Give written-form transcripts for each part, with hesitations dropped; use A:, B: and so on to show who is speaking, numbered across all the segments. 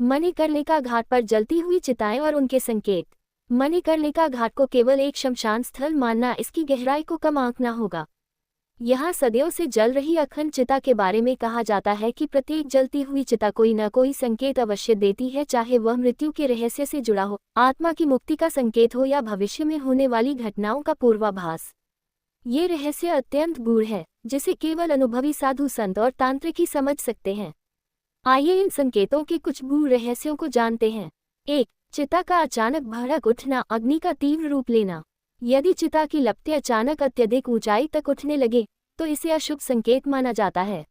A: मणिकर्णिका घाट पर जलती हुई चिताएं और उनके संकेत। मणिकर्णिका घाट को केवल एक शमशान स्थल मानना इसकी गहराई को कम आंकना होगा। यहाँ सदियों से जल रही अखंड चिता के बारे में कहा जाता है कि प्रत्येक जलती हुई चिता कोई न कोई संकेत अवश्य देती है, चाहे वह मृत्यु के रहस्य से जुड़ा हो, आत्मा की मुक्ति का संकेत हो या भविष्य में होने वाली घटनाओं का पूर्वाभास। ये रहस्य अत्यंत गूढ़ है, जिसे केवल अनुभवी साधु संत और तांत्रिक ही समझ सकते हैं। आइए इन संकेतों के कुछ गूढ़ रहस्यों को जानते हैं। 1. चिता का अचानक भड़क उठना, अग्नि का तीव्र रूप लेना। यदि चिता की लपटें अचानक अत्यधिक ऊंचाई तक उठने लगे तो इसे अशुभ संकेत माना जाता है।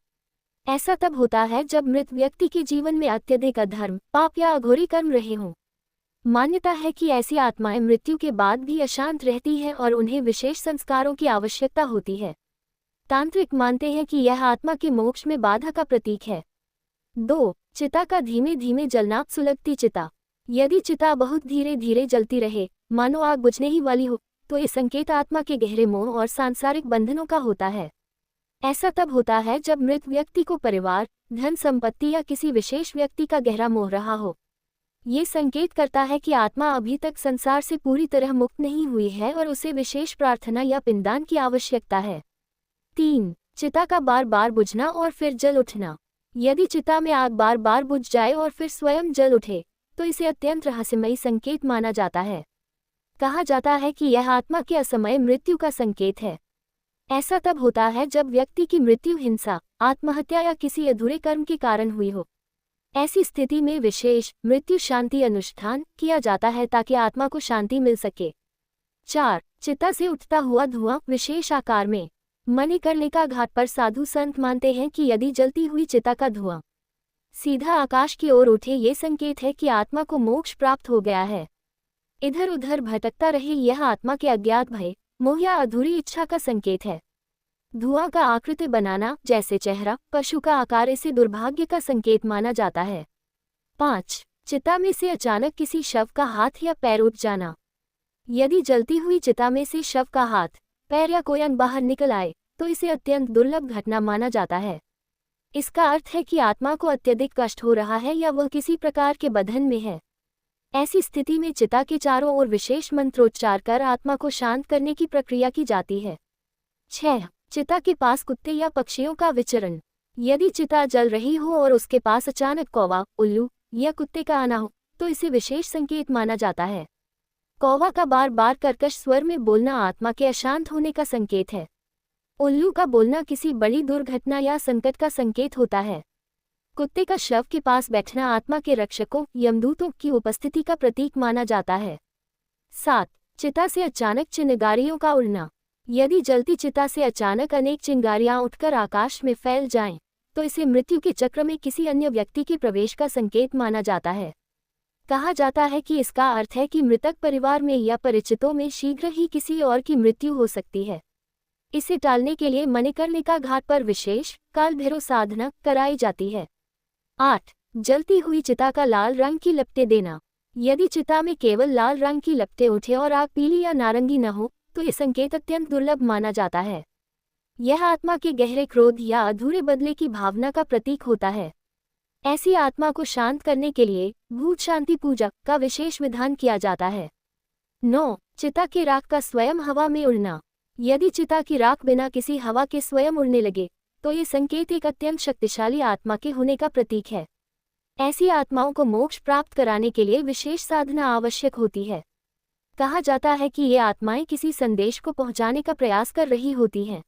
A: ऐसा तब होता है जब मृत व्यक्ति के जीवन में अत्यधिक अधर्म, पाप या अघोरी कर्म रहे हों। मान्यता है कि ऐसी आत्माएं मृत्यु के बाद भी अशांत रहती हैं और उन्हें विशेष संस्कारों की आवश्यकता होती है। तांत्रिक मानते हैं कि यह आत्मा के मोक्ष में बाधा का प्रतीक है। 2. चिता का धीमे धीमे जलना, सुलगती चिता। यदि चिता बहुत धीरे धीरे जलती रहे, मानो आग बुझने ही वाली हो, तो ये संकेत आत्मा के गहरे मोह और सांसारिक बंधनों का होता है। ऐसा तब होता है जब मृत व्यक्ति को परिवार, धन संपत्ति या किसी विशेष व्यक्ति का गहरा मोह रहा हो। ये संकेत करता है कि आत्मा अभी तक संसार से पूरी तरह मुक्त नहीं हुई है और उसे विशेष प्रार्थना या पिंडदान की आवश्यकता है। 3. चिता का बार बार बुझना और फिर जल उठना। यदि चिता में आग बार बार बुझ जाए और फिर स्वयं जल उठे तो इसे अत्यंत रहस्यमयी संकेत माना जाता है। कहा जाता है कि यह आत्मा के असमय मृत्यु का संकेत है। ऐसा तब होता है जब व्यक्ति की मृत्यु हिंसा, आत्महत्या या किसी अधूरे कर्म के कारण हुई हो। ऐसी स्थिति में विशेष मृत्यु शांति अनुष्ठान किया जाता है ताकि आत्मा को शांति मिल सके। 4. चिता से उठता हुआ धुआं, विशेष आकार में। मणिकर्णिका घाट पर साधु संत मानते हैं कि यदि जलती हुई चिता का धुआं सीधा आकाश की ओर उठे, ये संकेत है कि आत्मा को मोक्ष प्राप्त हो गया है। इधर उधर भटकता रहे, यह आत्मा के अज्ञात भय, मोह या अधूरी इच्छा का संकेत है। धुआं का आकृति बनाना, जैसे चेहरा, पशु का आकार, इसे दुर्भाग्य का संकेत माना जाता है। 5. चिता में से अचानक किसी शव का हाथ या पैर उठ जाना। यदि जलती हुई चिता में से शव का हाथ, पैर या कोई अंग बाहर निकल आए तो इसे अत्यंत दुर्लभ घटना माना जाता है। इसका अर्थ है कि आत्मा को अत्यधिक कष्ट हो रहा है या वह किसी प्रकार के बंधन में है। ऐसी स्थिति में चिता के चारों ओर विशेष मंत्रोच्चार कर आत्मा को शांत करने की प्रक्रिया की जाती है। 6. चिता के पास कुत्ते या पक्षियों का विचरण। यदि चिता जल रही हो और उसके पास अचानक कौवा, उल्लू या कुत्ते का आना हो तो इसे विशेष संकेत माना जाता है। कौवा का बार बार कर्कश स्वर में बोलना आत्मा के अशांत होने का संकेत है। उल्लू का बोलना किसी बड़ी दुर्घटना या संकट का संकेत होता है। कुत्ते का शव के पास बैठना आत्मा के रक्षकों, यमदूतों की उपस्थिति का प्रतीक माना जाता है। 7. चिता से अचानक चिंगारियों का उड़ना। यदि जलती चिता से अचानक अनेक चिंगारियां उठकर आकाश में फैल जाएं, तो इसे मृत्यु के चक्र में किसी अन्य व्यक्ति के प्रवेश का संकेत माना जाता है। कहा जाता है कि इसका अर्थ है कि मृतक परिवार में या परिचितों में शीघ्र ही किसी और की मृत्यु हो सकती है। इसे टालने के लिए मणिकर्णिका घाट पर विशेष काल भैरव साधना कराई जाती है। 8. जलती हुई चिता का लाल रंग की लपटें देना। यदि चिता में केवल लाल रंग की लपटें उठे और आग पीली या नारंगी न हो तो यह संकेत अत्यंत दुर्लभ माना जाता है। यह आत्मा के गहरे क्रोध या अधूरे बदले की भावना का प्रतीक होता है। ऐसी आत्मा को शांत करने के लिए भूत शांति पूजा का विशेष विधान किया जाता है। 9. चिता की राख का स्वयं हवा में उड़ना। यदि चिता की राख बिना किसी हवा के स्वयं उड़ने लगे तो ये संकेत एक अत्यंत शक्तिशाली आत्मा के होने का प्रतीक है। ऐसी आत्माओं को मोक्ष प्राप्त कराने के लिए विशेष साधना आवश्यक होती है। कहा जाता है कि ये आत्माएं किसी संदेश को पहुंचाने का प्रयास कर रही होती हैं।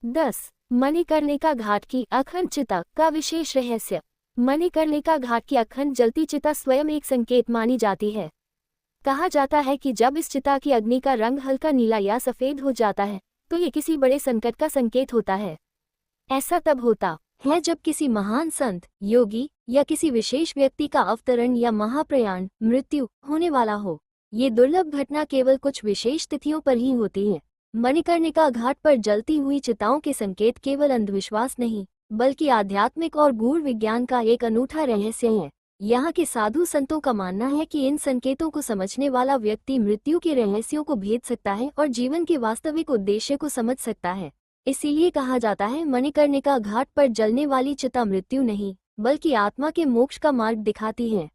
A: 10. मणिकर्णिका घाट की अखंड चिता का विशेष रहस्य। मणिकर्णिका घाट की अखंड जलती चिता स्वयं एक संकेत मानी जाती है। कहा जाता है कि जब इस चिता की अग्नि का रंग हल्का नीला या सफेद हो जाता है तो ये किसी बड़े संकट का संकेत होता है। ऐसा तब होता है जब किसी महान संत, योगी या किसी विशेष व्यक्ति का अवतरण या महाप्रयाण, मृत्यु होने वाला हो। ये दुर्लभ घटना केवल कुछ विशेष तिथियों पर ही होती है। मणिकर्णिका घाट पर जलती हुई चिताओं के संकेत केवल अंधविश्वास नहीं बल्कि आध्यात्मिक और गूढ़ विज्ञान का एक अनूठा रहस्य है। यहाँ के साधु संतों का मानना है कि इन संकेतों को समझने वाला व्यक्ति मृत्यु के रहस्यों को भेद सकता है और जीवन के वास्तविक उद्देश्य को समझ सकता है। इसीलिए कहा जाता है मणिकर्णिका घाट पर जलने वाली चिता मृत्यु नहीं बल्कि आत्मा के मोक्ष का मार्ग दिखाती हैं।